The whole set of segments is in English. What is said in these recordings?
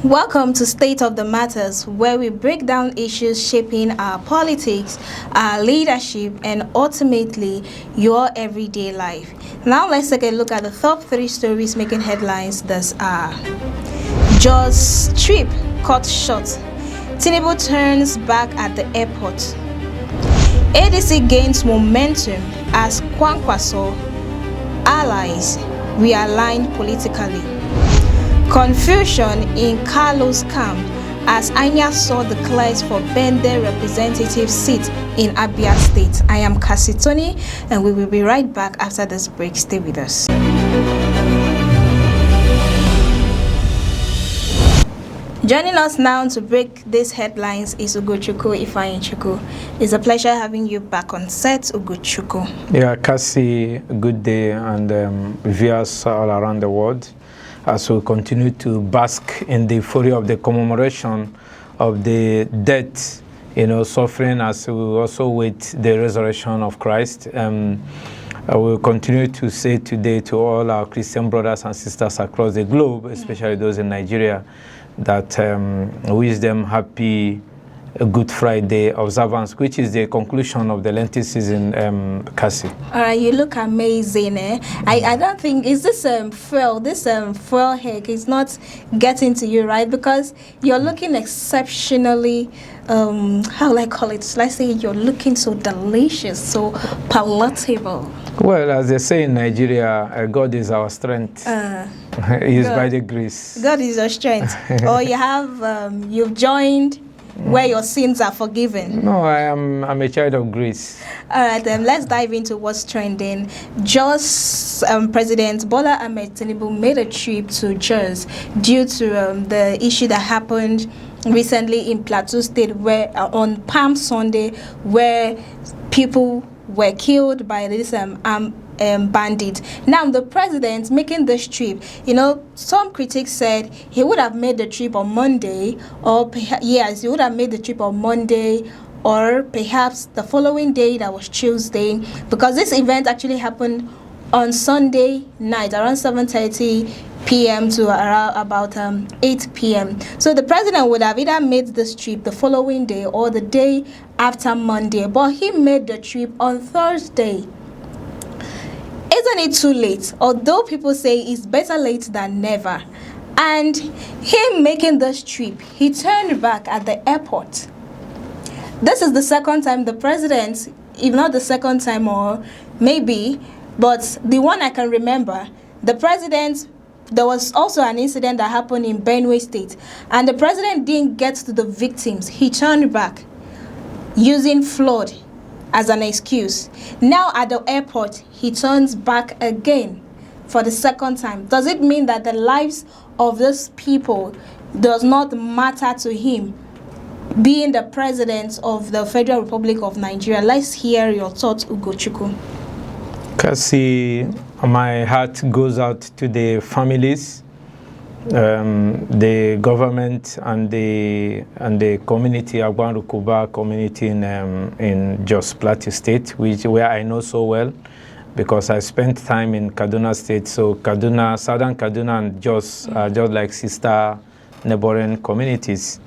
Welcome to State of the Matters, where we break down issues shaping our politics, our leadership, and ultimately your everyday life. Now let's take a look at the top 3 stories making headlines this hour. Jos trip cut short. Tinubu turns back at the airport. ADC gains momentum as Kwankwaso allies realign politically. Confusion in Kalu's camp as Anyaso declares for Bende representative seat in Abia State. I am Tony, and we will be right back after this break. Stay with us. Joining us now to break these headlines is Ugochukwu Ifeanyichukwu. It's a pleasure having you back on set, Ugochukwu. Yeah, Cassie, good day, and viewers all around the world, as we continue to bask in the fury of the commemoration of the death, suffering, as we also wait the resurrection of Christ. I will continue to say today to all our Christian brothers and sisters across the globe, especially those in Nigeria, that wish them happy Good Friday observance, which is the conclusion of the Lenten season, Cassie. All right, you look amazing, eh? I don't think, is this foil hair is not getting to you, right? Because you're looking exceptionally, how will I call it? Let's say you're looking so delicious, so palatable. Well, as they say in Nigeria, God is our strength. He is by the grace. God is your strength. Or you have, you've joined where your sins are forgiven. No, I'm a child of grace. All right, then let's dive into what's trending. Jos President Bola Ahmed Tinubu made a trip to Jos due to the issue that happened recently in Plateau State, where on Palm Sunday, where people were killed by this bandit. Now the president making this trip, some critics said he would have made the trip on Monday, or he would have made the trip on Monday, or perhaps the following day, that was Tuesday, because this event actually happened on Sunday night around 7:30 p.m. to around about 8 p.m. So the president would have either made this trip the following day or the day after Monday, but he made the trip on Thursday. Isn't it too late? Although people say it's better late than never. And him making this trip, he turned back at the airport. This is the second time the president, if not the second time, or maybe, but the one I can remember, the president, there was also an incident that happened in Benue State, and the president didn't get to the victims. He turned back using flood as an excuse. Now at the airport, he turns back again for the second time. Does it mean that the lives of these people does not matter to him, being the president of the Federal Republic of Nigeria? Let's hear your thoughts, Ugochukwu. Cassie, my heart goes out to the families, the government, and the community, Agban-Rukuba community in Jos Plateau State, where I know so well, because I spent time in Kaduna State. So Kaduna, Southern Kaduna, and Jos are just like sister neighboring communities.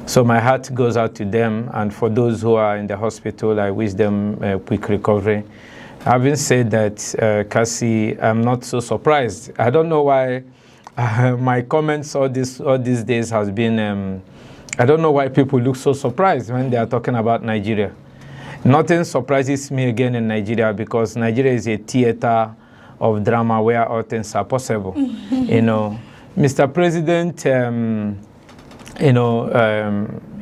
So my heart goes out to them, and for those who are in the hospital, I wish them a quick recovery. Having said that, Cassie, I'm not so surprised. I don't know why. My comments all these days has been, I don't know why people look so surprised when they are talking about Nigeria. Nothing surprises me again in Nigeria, because Nigeria is a theater of drama where all things are possible. Mr. President,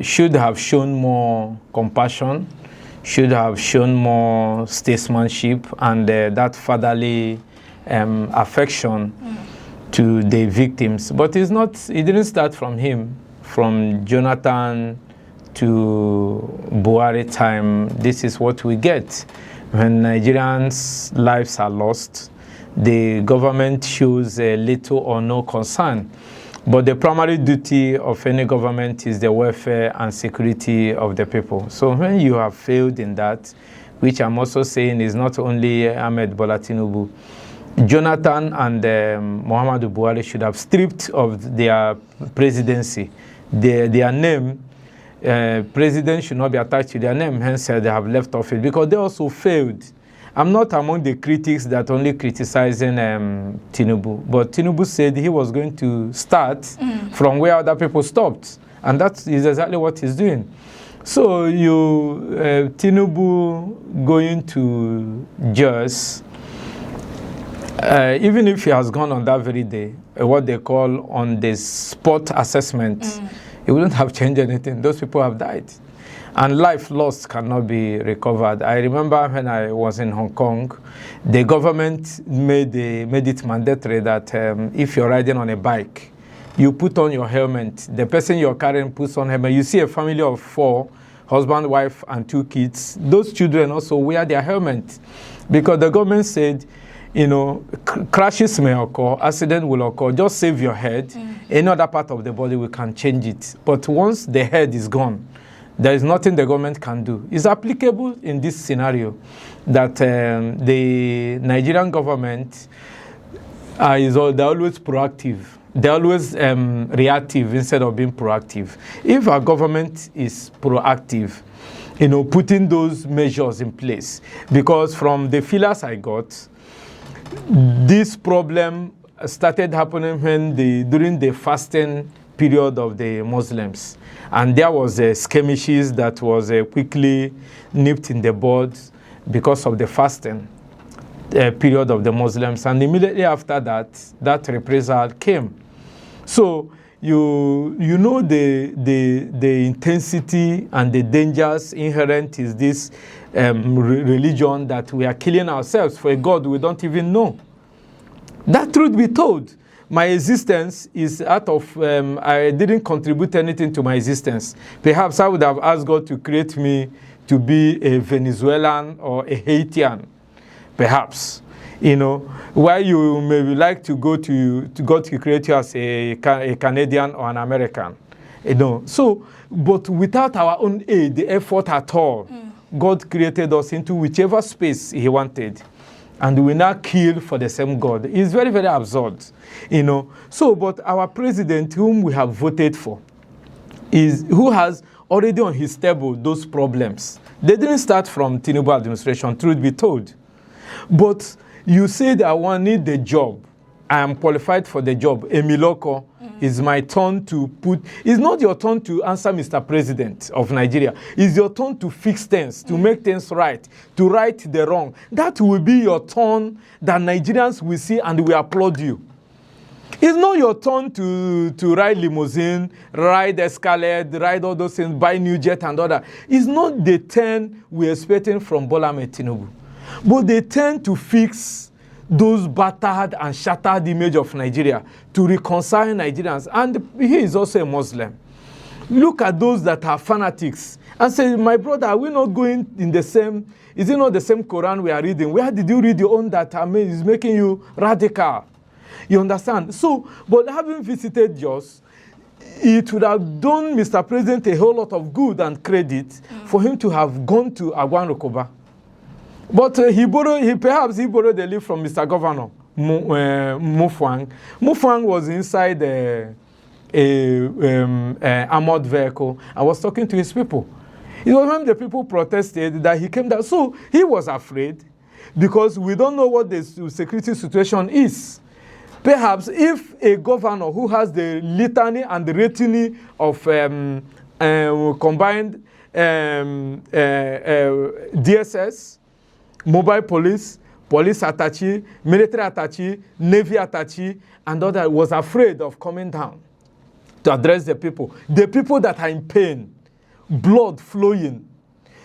should have shown more compassion, should have shown more statesmanship, and that fatherly affection to the victims. But it didn't start from him. From Jonathan to Buhari time, this is what we get. When Nigerians' lives are lost, the government shows little or no concern. But the primary duty of any government is the welfare and security of the people. So when you have failed in that, which I'm also saying is not only Ahmed Bola Tinubu, Jonathan and Muhammadu Buhari should have stripped of their presidency. Their name, president should not be attached to their name, hence they have left office because they also failed. I'm not among the critics that only criticizing Tinubu, but Tinubu said he was going to start from where other people stopped, and that is exactly what he's doing. So Tinubu going to Jos, even if he has gone on that very day, what they call on the spot assessment, it wouldn't have changed anything. Those people have died. And life lost cannot be recovered. I remember when I was in Hong Kong, the government made it mandatory that if you're riding on a bike, you put on your helmet. The person you're carrying puts on helmet. You see a family of 4, husband, wife, and 2 kids. Those children also wear their helmet because the government said, crashes may occur, accident will occur. Just save your head. Any other part of the body, we can change it. But once the head is gone, there is nothing the government can do. It's applicable in this scenario that the Nigerian government they're always proactive. They're always reactive instead of being proactive. If our government is proactive, putting those measures in place, because from the feelers I got, this problem started happening during the fasting period of the Muslims. And there was skirmishes that was quickly nipped in the bud because of the fasting period of the Muslims. And immediately after that reprisal came. So you know the intensity and the dangers inherent is this religion that we are killing ourselves for a God we don't even know. That truth be told, my existence is out of, I didn't contribute anything to my existence. Perhaps I would have asked God to create me to be a Venezuelan or a Haitian, perhaps. Why you maybe like to go to God to create you as a Canadian or an American. So, but without our own aid, the effort at all, God created us into whichever space he wanted. And we now kill for the same God. It's very, very absurd, So, but our president, whom we have voted for, who has already on his table those problems. They didn't start from Tinubu administration, truth be told. But you say that I need the job. I am qualified for the job. Emiloko, it's my turn to put. It's not your turn to answer Mr. President of Nigeria. It's your turn to fix things, to make things right, to right the wrong. That will be your turn that Nigerians will see and will applaud you. It's not your turn to ride limousine, ride Escalade, ride all those things, buy new jet and all that. It's not the turn we're expecting from Bola Ahmed Tinubu. But they tend to fix those battered and shattered image of Nigeria to reconcile Nigerians. And he is also a Muslim. Look at those that are fanatics and say, my brother, are we not going in the same, is it not the same Quran we are reading? Where did you read your own that is making you radical? You understand? So, but having visited Jos, it would have done Mr. President a whole lot of good and credit for him to have gone to Agwan Rukuba. But perhaps he borrowed the leaf from Mr. Governor Mufwang. Mufwang was inside a armored vehicle. I was talking to his people. It was when the people protested that he came down. So he was afraid because we don't know what the security situation is. Perhaps if a governor who has the litany and the retinue of combined DSS, mobile police, police attaché, military attaché, navy attaché, and other was afraid of coming down to address the people that are in pain, blood flowing.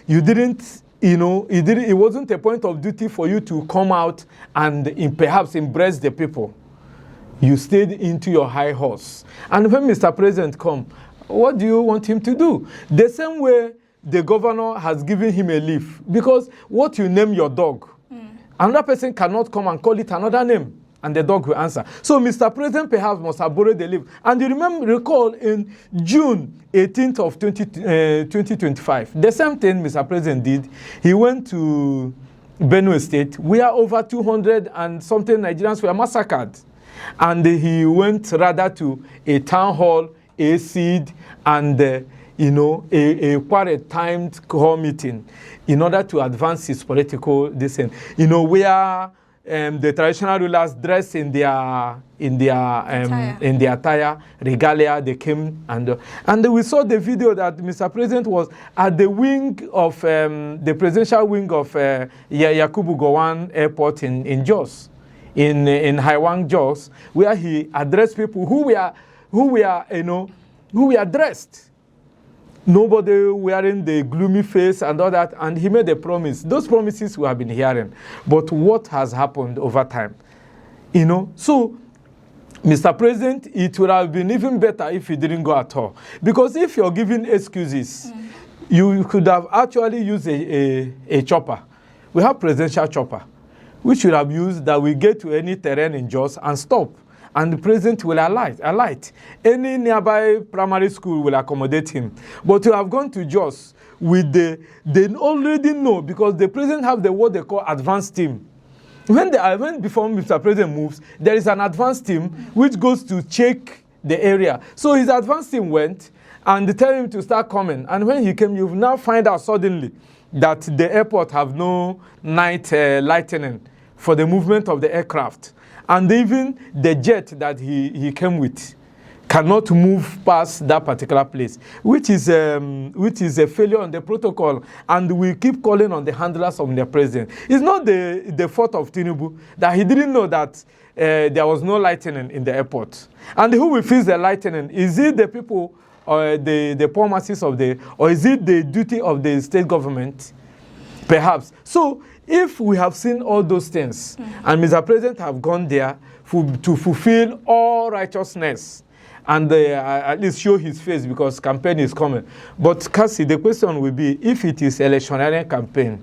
It wasn't a point of duty for you to come out and perhaps embrace the people. You stayed into your high horse. And when Mr. President come, what do you want him to do? The same way the governor has given him a leaf. Because what you name your dog, another person cannot come and call it another name, and the dog will answer. So Mr. President perhaps must have borrowed the leaf. And you recall in June 18th of 2025, the same thing Mr. President did. He went to Benue State, where over 200 and something Nigerians were massacred. And he went rather to a town hall, a seed, and a quite timed call meeting in order to advance his political decision. Where the traditional rulers dressed in their attire, regalia, they came and we saw the video that Mr. President was at the wing of the presidential wing of Yakubu Gowon Airport in Jos, in Haiwang Jos, where he addressed people who were dressed. Nobody wearing the gloomy face and all that, and he made a promise. Those promises we have been hearing, but what has happened over time? So, Mr. President, it would have been even better if he didn't go at all. Because if you're giving excuses, you could have actually used a chopper. We have presidential chopper, which should have used that we get to any terrain in Jos and stop. And the president will alight. Any nearby primary school will accommodate him. But you have gone to Jos with they already know, because the president have what they call advanced team. When before Mr. President moves, there is an advanced team which goes to check the area. So his advanced team went and they tell him to start coming. And when he came, you now find out suddenly that the airport have no night lightning for the movement of the aircraft. And even the jet that he came with cannot move past that particular place, which is a failure on the protocol. And we keep calling on the handlers of the president. It's not the fault of Tinubu that he didn't know that there was no lightning in the airport. And who will fix the lightning? Is it the people or the poor masses or is it the duty of the state government? Perhaps. So, if we have seen all those things, and Mr. President have gone there to fulfill all righteousness, and at least show his face because campaign is coming. But Cassie, the question will be, if it is electionary campaign,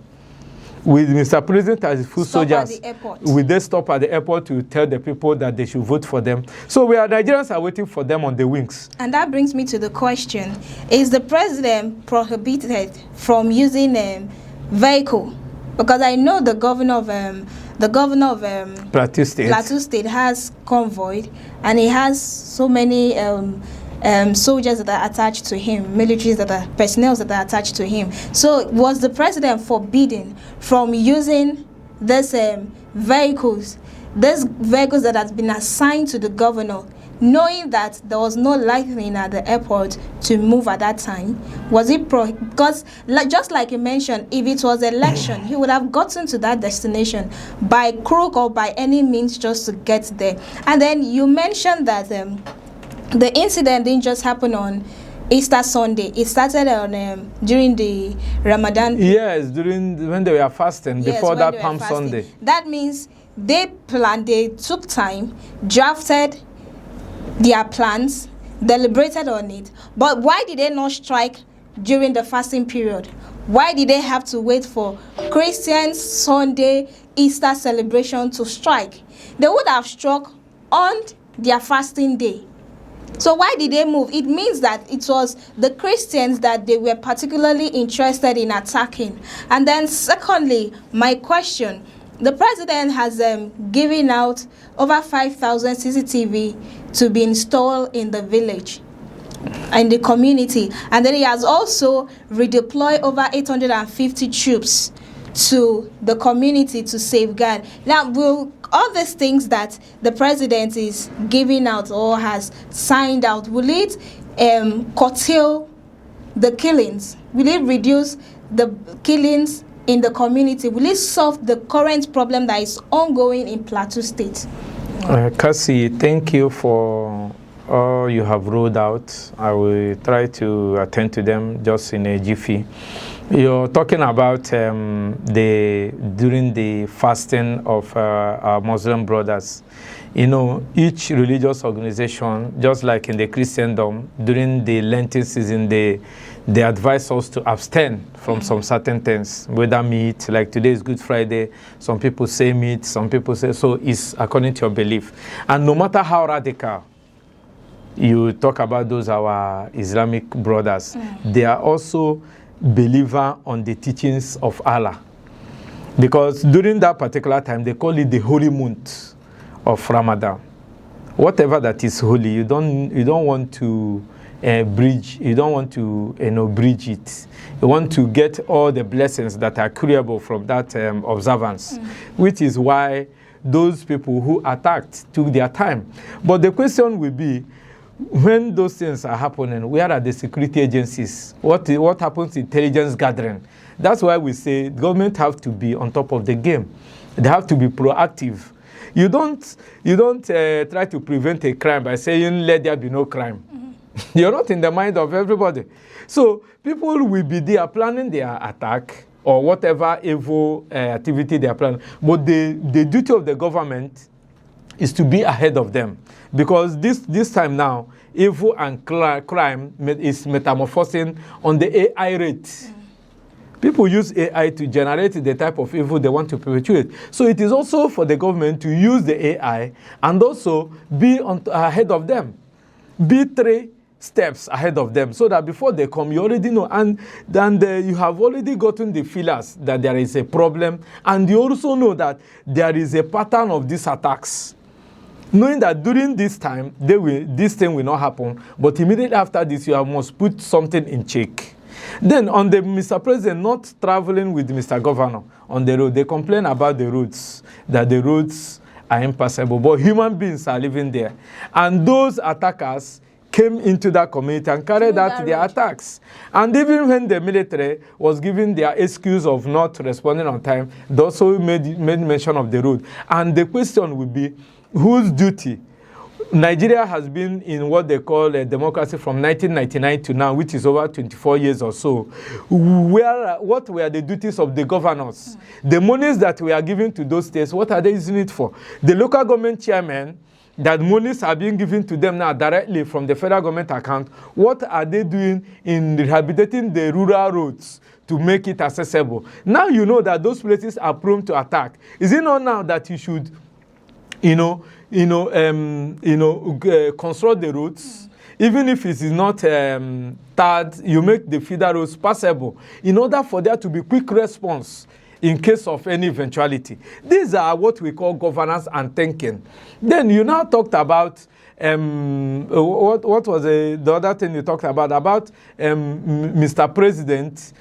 with Mr. President as full soldiers, will they stop at the airport to tell the people that they should vote for them? So Nigerians are waiting for them on the wings. And that brings me to the question, is the president prohibited from using a vehicle? Because I know the governor of Plateau State has convoy, and he has so many soldiers that are attached to him, militaries personnel that are attached to him. So was the president forbidden from using these vehicles that has been assigned to the governor, knowing that there was no lightning at the airport to move at that time? Was it because just like you mentioned, if it was election, he would have gotten to that destination by crook or by any means just to get there. And then you mentioned that the incident didn't just happen on Easter Sunday. It started on during the Ramadan. Yes, when they were fasting, before that Palm Sunday. That means they took time, drafted their plans, deliberated on it. But why did they not strike during the fasting period? Why did they have to wait for Christians Sunday Easter celebration to strike? They would have struck on their fasting day. So why did they move? It means that it was the Christians that they were particularly interested in attacking. And then secondly, my question, the president has given out over 5,000 CCTV to be installed in the village, in the community. And then he has also redeployed over 850 troops to the community to safeguard. Now, will all these things that the president is giving out or has signed out, will it curtail the killings? Will it reduce the killings in the community? Will it solve the current problem that is ongoing in Plateau State? Cassie, thank you for all you have rolled out. I will try to attend to them just in a jiffy. You're talking about during the fasting of our Muslim brothers. You know, each religious organization, just like in the Christendom, during the Lenten season, they advise us to abstain from some certain things, whether meat, like today is Good Friday, some people say meat, some people say, so it's according to your belief. And no matter how radical you talk about those, our Islamic brothers, they are also believer on the teachings of Allah. Because during that particular time, they call it the holy month of Ramadan. Whatever that is holy, you don't want to bridge. You don't want to bridge it. You want to get all the blessings that are curable from that observance, which is why those people who attacked took their time. But the question will be, when those things are happening, where are the security agencies? What happens to intelligence gathering? That's why we say government have to be on top of the game. They have to be proactive. You don't try to prevent a crime by saying, let there be no crime. You're not in the mind of everybody. So people will be there planning their attack or whatever evil activity they are planning. But the duty of the government is to be ahead of them. Because this time now, evil and crime is metamorphosing on the AI rate. People use AI to generate the type of evil they want to perpetuate. So it is also for the government to use the AI and also be ahead of them. Be 3 steps ahead of them so that before they come, you already know. And then you have already gotten the feelers that there is a problem. And you also know that there is a pattern of these attacks. Knowing that during this time, this thing will not happen. But immediately after this, you must put something in check. Then on the Mr. President not traveling with Mr. Governor on the road, they complain about the roads, that the roads are impassable, but human beings are living there. And those attackers came into that community and carried out their attacks. And even when the military was giving their excuse of not responding on time, they also made mention of the road. And the question would be, whose duty? Nigeria has been in what they call a democracy from 1999 to now, which is over 24 years or so. What were the duties of the governors? The monies that we are giving to those states, what are they using it for? The local government chairmen, that monies are being given to them now directly from the federal government account, what are they doing in rehabilitating the rural roads to make it accessible? Now you know that those places are prone to attack. Is it not now that you should, construct the roads, even if it is not tarred, you make the feeder roads passable in order for there to be quick response in case of any eventuality. These are what we call governance and thinking. Then you now talked about what was the other thing you talked about Mr. President,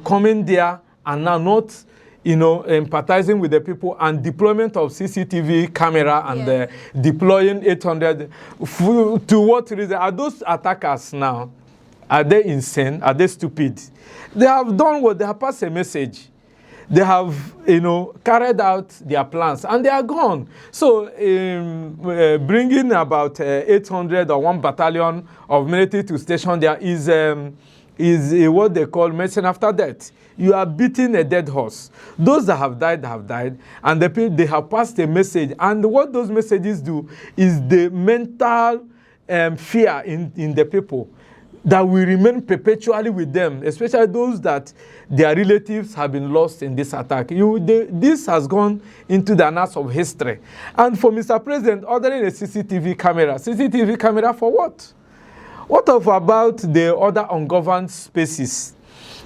coming there and now not empathizing with the people, and deployment of CCTV camera and deploying 800. To what reason? Are those attackers now, are they insane? Are they stupid? They have done what? They have passed a message. They have, carried out their plans, and they are gone. So bringing about 800 or 1 battalion of military to station there is what they call medicine after death. You are beating a dead horse. Those that have died, and they have passed a message. And what those messages do is the mental fear in the people that will remain perpetually with them, especially those that their relatives have been lost in this attack. This has gone into the annals of history. And for Mr. President, ordering a CCTV camera for what? What about the other ungoverned spaces?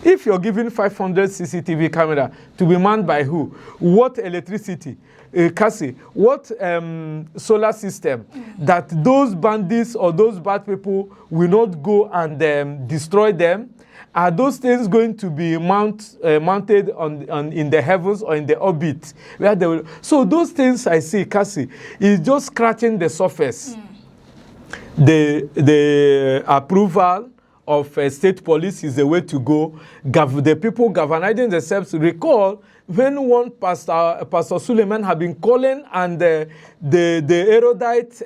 If you're giving 500 CCTV camera to be manned by who? What electricity? What solar system that those bandits or those bad people will not go and destroy them? Are those things going to be mounted in the heavens or in the orbit? Where they will? So those things I see, Cassie, is just scratching the surface. The approval of state police is the way to go. The people governing themselves. Recall when one Pastor Suleiman had been calling, and the erudite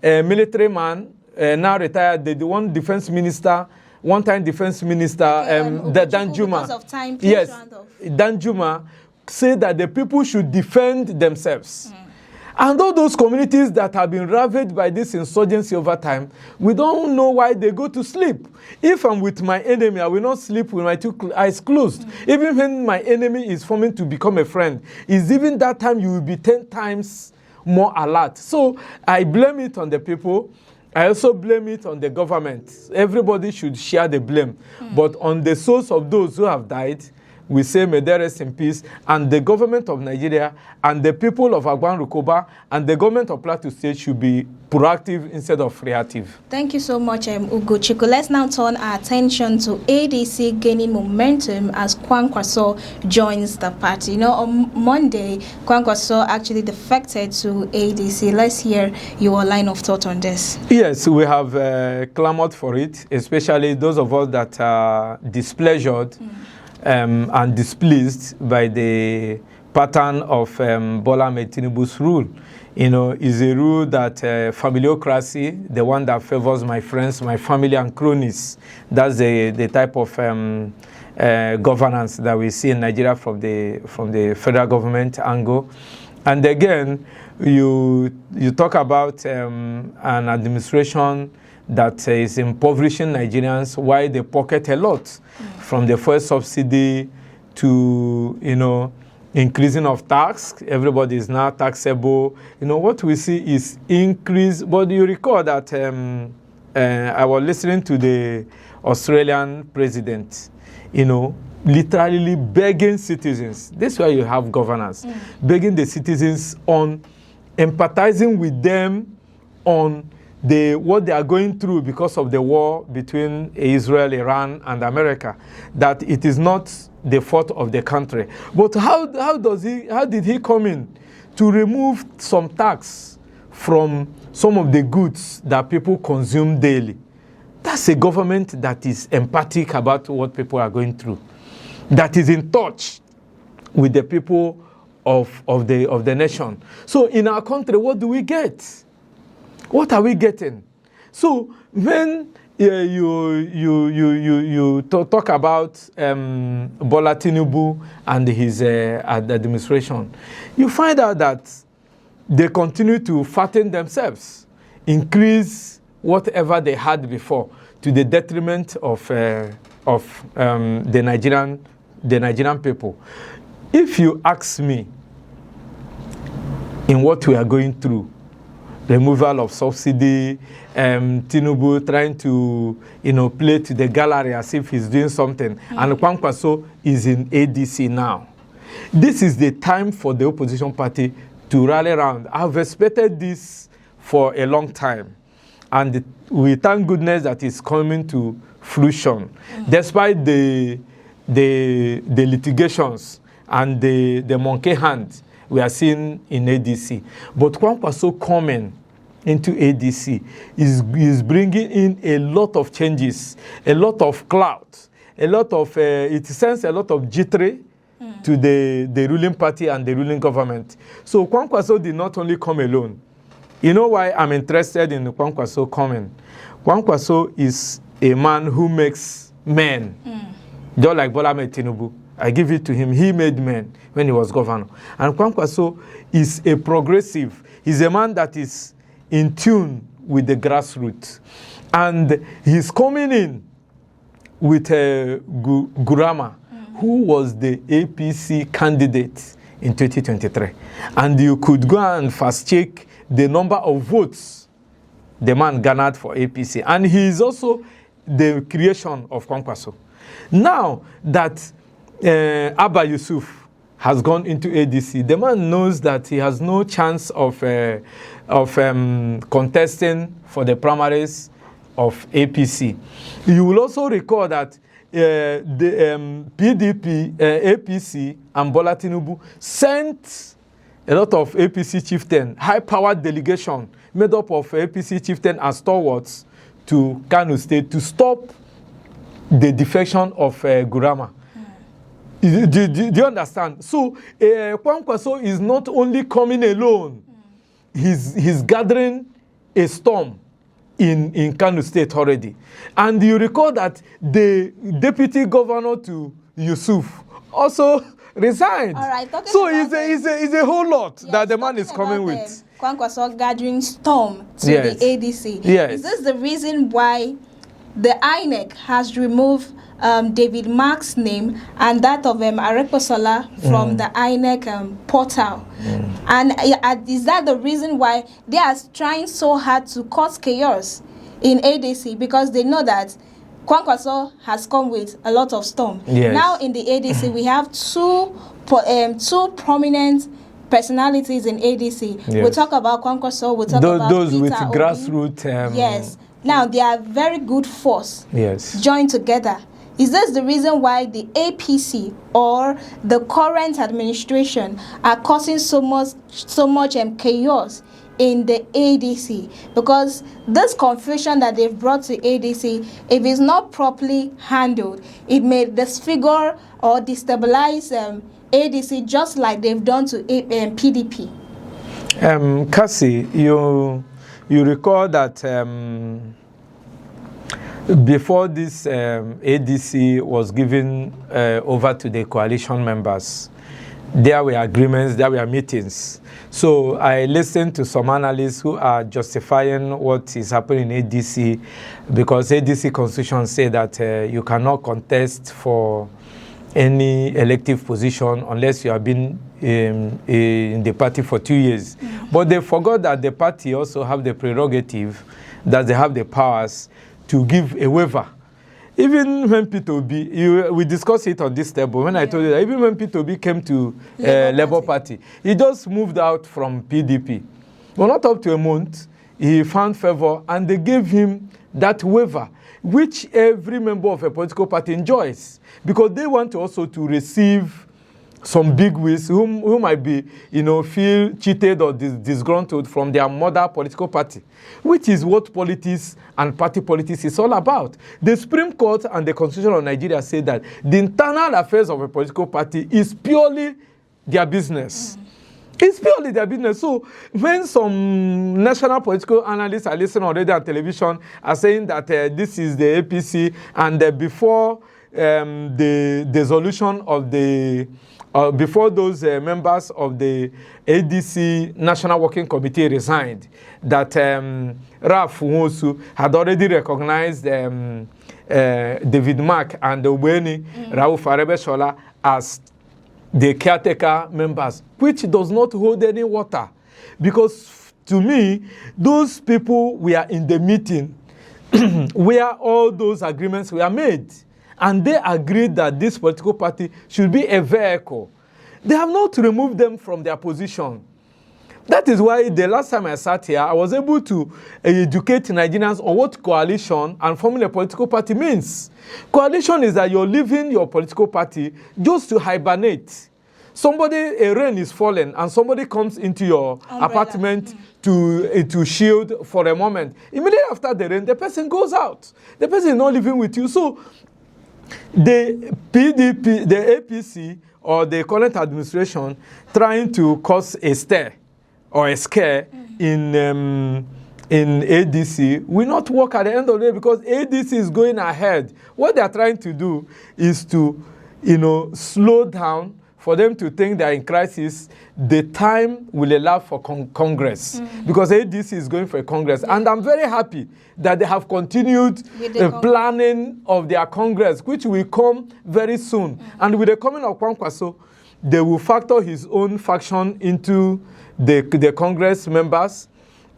military man, now retired, the one defense minister, one-time defense minister, Danjuma. Because of time, yes, Danjuma said that the people should defend themselves. And all those communities that have been ravaged by this insurgency over time, we don't know why they go to sleep. If I'm with my enemy, I will not sleep with my 2 eyes closed. Even when my enemy is forming to become a friend, is even that time you will be 10 times more alert. So I blame it on the people. I also blame it on the government. Everybody should share the blame. But on the souls of those who have died, we say may they rest in peace, and the government of Nigeria and the people of Agban-Rukoba and the government of Plateau State should be proactive instead of reactive. Thank you so much, Ugochukwu. Let's now turn our attention to ADC gaining momentum as Kwankwaso joins the party. You know, on Monday, Kwankwaso actually defected to ADC. Let's hear your line of thought on this. Yes, we have clamored for it, especially those of us that are displeasured and displeased by the pattern of Bola Ahmed Tinubu's rule. You know, is a rule that familiocracy, the one that favors my friends, my family, and cronies. That's the type of governance that we see in Nigeria from the federal government angle. And again, you talk about an administration that is impoverishing Nigerians, why they pocket a lot from the fuel subsidy to, you know, increasing of tax. Everybody is now taxable. You know, what we see is increase. But you recall that I was listening to the Australian president, you know, literally begging citizens. This is why you have governance, begging the citizens on empathizing with them on what they are going through because of the war between Israel, Iran, and America, that it is not the fault of the country. But how did he come in to remove some tax from some of the goods that people consume daily? That's a government that is empathic about what people are going through, that is in touch with the people of the nation. So in our country, what do we get? What are we getting? So when you talk about Bola Tinubu and his administration, you find out that they continue to fatten themselves, increase whatever they had before, to the detriment of the Nigerian people. If you ask me, in what we are going through, removal of subsidy, Tinubu trying to, you know, play to the gallery as if he's doing something, and Kwankwaso is in ADC now. This is the time for the opposition party to rally around. I've expected this for a long time, and we thank goodness that it's coming to fruition, despite the litigations and the monkey hand we are seeing in ADC. But Kwankwaso coming into ADC is bringing in a lot of changes, a lot of clout, a lot of, it sends a lot of jittery to the ruling party and the ruling government. So Kwankwaso did not only come alone. You know why I'm interested in Kwankwaso coming? Kwankwaso is a man who makes men, just like Bola Ahmed Tinubu. I give it to him. He made men when he was governor. And Kwankwaso is a progressive. He's a man that is in tune with the grassroots. And he's coming in with Gurama, who was the APC candidate in 2023. And you could go and fast-check the number of votes the man garnered for APC. And he is also the creation of Kwankwaso. Now that Abba Yusuf has gone into ADC, the man knows that he has no chance of contesting for the primaries of APC. You will also recall that the PDP, APC, and Bola Tinubu sent a lot of APC chieftain, high-powered delegation made up of APC chieftain and stalwarts to Kano State to stop the defection of Gurama. Do you understand? So Kwankwaso is not only coming alone, he's gathering a storm in Kano State already. And you recall that the deputy governor to Yusuf also resigned. All right, so it's a whole lot that the man is coming with. Kwankwaso gathering storm to the ADC. Yes. Is this the reason why the INEC has removed David Mark's name and that of Areposola from the INEC portal? And is that the reason why they are trying so hard to cause chaos in ADC? Because they know that Kwankwaso has come with a lot of storm. Yes. Now in the ADC, we have two prominent personalities in ADC. Yes. We'll talk about Kwankwaso, we'll talk about those Peter with Obi. grassroots. Yes. Now they are very good force. Yes. Joined together. Is this the reason why the APC or the current administration are causing so much chaos in the ADC? Because this confusion that they've brought to ADC, if it's not properly handled, it may disfigure or destabilize ADC just like they've done to PDP. Cassie, you recall that before this ADC was given over to the coalition members, there were agreements, there were meetings. So I listened to some analysts who are justifying what is happening in ADC, because ADC constitution say that you cannot contest for any elective position unless you have been in the party for 2 years. But they forgot that the party also have the prerogative, that they have the powers to give a waiver. Even when P2B, we discussed it on this table, when I told you that even when P2B came to Labour Party, he just moved out from PDP. Well, not up to a month, he found favor and they gave him that waiver, which every member of a political party enjoys, because they want also to receive some big wigs who might be, feel cheated or disgruntled from their mother political party, which is what politics and party politics is all about. The Supreme Court and the Constitution of Nigeria say that the internal affairs of a political party is purely their business. It's purely their business. So when some national political analysts are listening already on television are saying that this is the APC, and before the dissolution of the before those members of the ADC National Working Committee resigned, that Raf Nwosu had already recognized David Mark and Obeni Rauf Arebeshola as the caretaker members, which does not hold any water. Because to me, those people were in the meeting where all those agreements were made. And they agreed that this political party should be a vehicle. They have not removed them from their position. That is why the last time I sat here, I was able to educate Nigerians on what coalition and forming a political party means. Coalition is that you're leaving your political party just to hibernate. A rain is falling and somebody comes into your apartment to shield for a moment. Immediately after the rain, the person goes out. The person is not living with you. So the PDP, the APC, or the current administration trying to cause a stir or a scare in ADC will not work at the end of the day, because ADC is going ahead. What they are trying to do is to, slow down, for them to think they are in crisis. The time will allow for Congress, because ADC is going for a Congress. And I'm very happy that they have continued the planning of their Congress, which will come very soon. And with the coming of Kwankwaso, they will factor his own faction into the Congress members.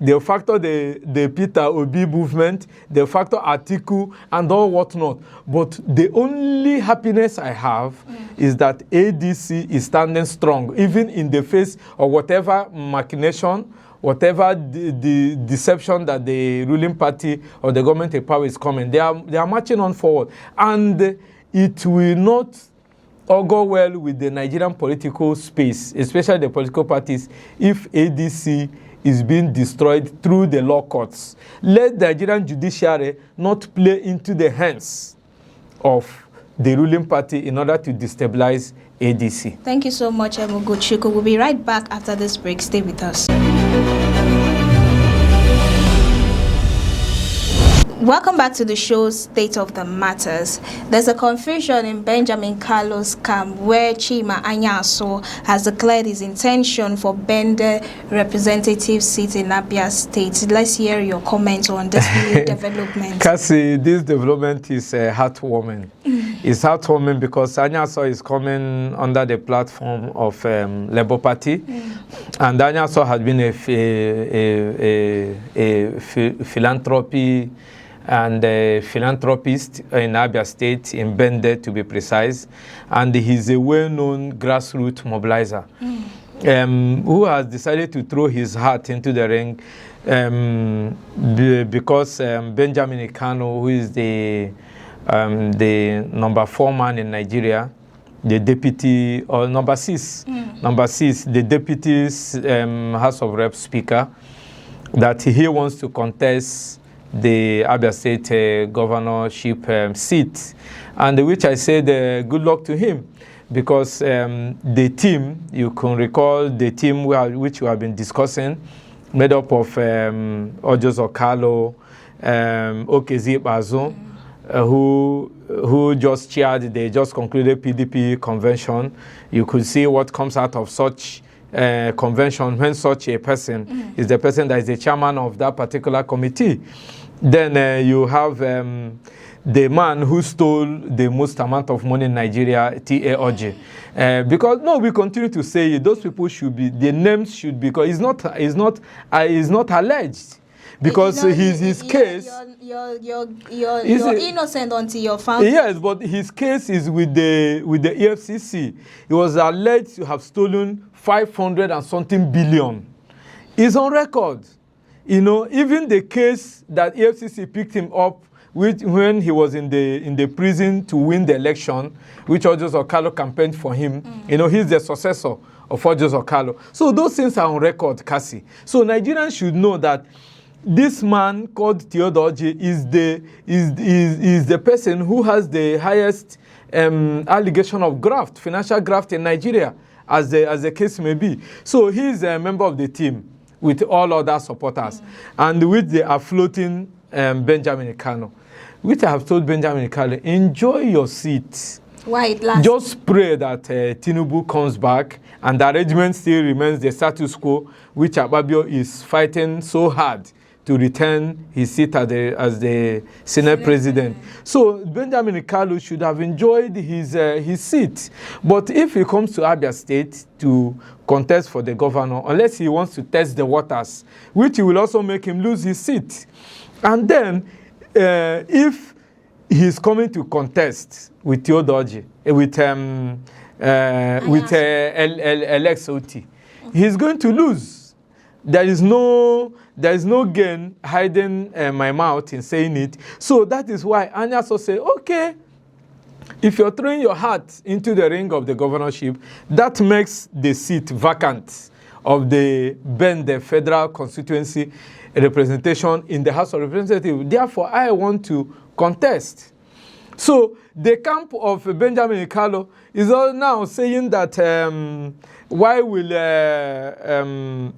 They'll factor the Peter Obi movement, they'll factor Atiku and all whatnot. But the only happiness I have is that ADC is standing strong, even in the face of whatever machination, whatever the deception that the ruling party or the government in power is coming. They are marching on forward. And it will not augur well with the Nigerian political space, especially the political parties, if ADC is being destroyed through the law courts. Let the Nigerian judiciary not play into the hands of the ruling party in order to destabilize ADC. Thank you so much, Ogochukwu. We'll be right back after this break. Stay with us. Welcome back to the show State of the Matters. There's a confusion in Benjamin Kalu's camp where Chima Anyaso has declared his intention for Bende representative seat in Abia State. Let's hear your comments on this new development. Cassie, this development is heartwarming. It's heartwarming because Anyaso is coming under the platform of Labour Party. And Anyaso has been a philanthropy and a philanthropist in Abia State, in Bende to be precise, and he's a well-known grassroots mobilizer who has decided to throw his heart into the ring because Benjamin Kanu, who is the number 4 man in Nigeria, the deputy, or number 6, the deputy House of Rep Speaker, that he wants to contest the Abia State governorship seat, and which I said good luck to him, because the team, you can recall the team which we have been discussing, made up of Ojozo Kalu, Okezi Bazo, who just chaired the just concluded PDP convention. You could see what comes out of such convention when such a person is the person that is the chairman of that particular committee. Then you have the man who stole the most amount of money in Nigeria, T.A. Oji. Because no, we continue to say those people should be, the names should be, because it's not alleged. Because his case, you're innocent until you're found. Yes, but his case is with the EFCC. He was alleged to have stolen 500 and something billion. It's on record. You know, even the case that EFCC picked him up when he was in the prison to win the election, which Ojozo Kalu campaigned for him. You know, he's the successor of Ojozo Kalu. So those things are on record, Cassie. So Nigerians should know that this man called Theodoji is the person who has the highest allegation of graft, financial graft in Nigeria, as the case may be. So he's a member of the team with all other supporters, and which they are floating Benjamin Kanu, which I have told Benjamin Kanu, enjoy your seat. Why it lasts? Just pray that Tinubu comes back and the arrangement still remains the status quo, which Abia is fighting so hard to return his seat as the Senate president. So Benjamin Kalu should have enjoyed his seat. But if he comes to Abia State to contest for the governor, unless he wants to test the waters, which will also make him lose his seat. And then if he's coming to contest with Theodoji, with el-rufai, he's going to lose. There is no gain hiding my mouth in saying it. So that is why Anyaso say, okay, if you're throwing your heart into the ring of the governorship, that makes the seat vacant of the Bende federal constituency representation in the House of Representatives. Therefore, I want to contest. So the camp of Benjamin Kalu is all now saying that why will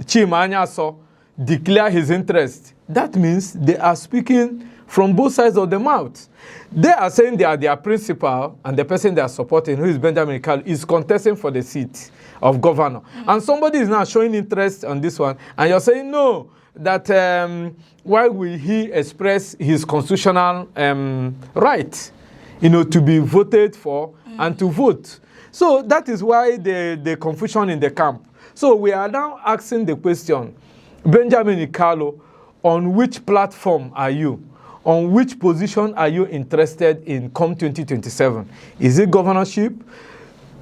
Chim Anyaso declare his interest? That means they are speaking from both sides of the mouth. They are saying they are their principal, and the person they are supporting, who is Benjamin Kalu, is contesting for the seat of governor. And somebody is now showing interest on this one, and you're saying no, that why will he express his constitutional right, you know, to be voted for and to vote? So that is why the confusion in the camp. So we are now asking the question, Benjamin Kalu, on which platform are you? On which position are you interested in come 2027? Is it governorship?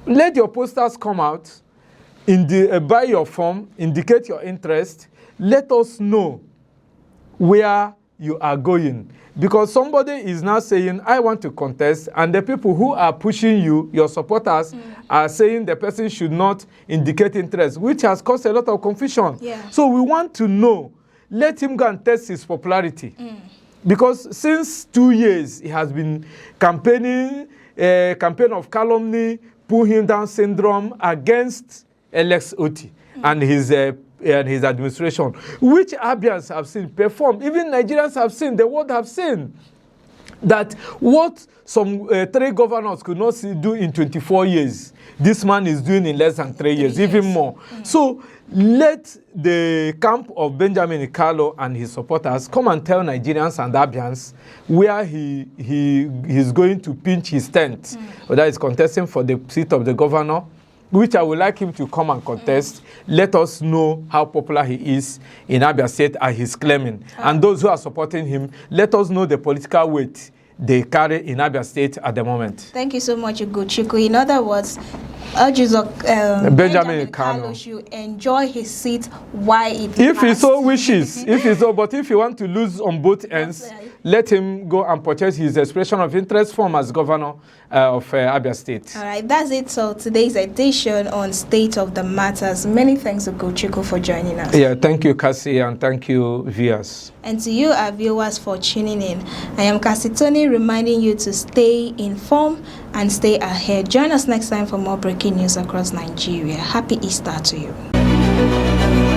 Let your posters come out, buy your form, indicate your interest. Let us know where you are going. Because somebody is now saying, I want to contest, and the people who are pushing you, your supporters, are saying the person should not indicate interest, which has caused a lot of confusion. Yeah. So we want to know, let him go and test his popularity. Because since 2 years, he has been campaigning, a campaign of calumny, pull him down syndrome against Alex Oti and his administration, which Abians have seen perform. Even Nigerians have seen, the world have seen, that what some 3 governors could not do in 24 years, this man is doing in less than 3 years, even more. So let the camp of Benjamin Kalu and his supporters come and tell Nigerians and Abians where he's going to pinch his tent, whether he's contesting for the seat of the governor, which I would like him to come and contest, let us know how popular he is in Abia State as he's claiming. And those who are supporting him, let us know the political weight they carry in Abia State at the moment. Thank you so much, Ugochukwu. In other words, Benjamin Kalu should enjoy his seat while it if he so wishes. If he so, but if you want to lose on both ends, let him go and purchase his expression of interest form as governor of Abia State. All right, that's it. So today's edition on State of the Matters. Many thanks to Ugochukwu for joining us. Yeah, thank you, Cassie, and thank you, viewers. And to you, our viewers, for tuning in. I am Cassie Tony, reminding you to stay informed and stay ahead. Join us next time for more breaking news across Nigeria. Happy Easter to you.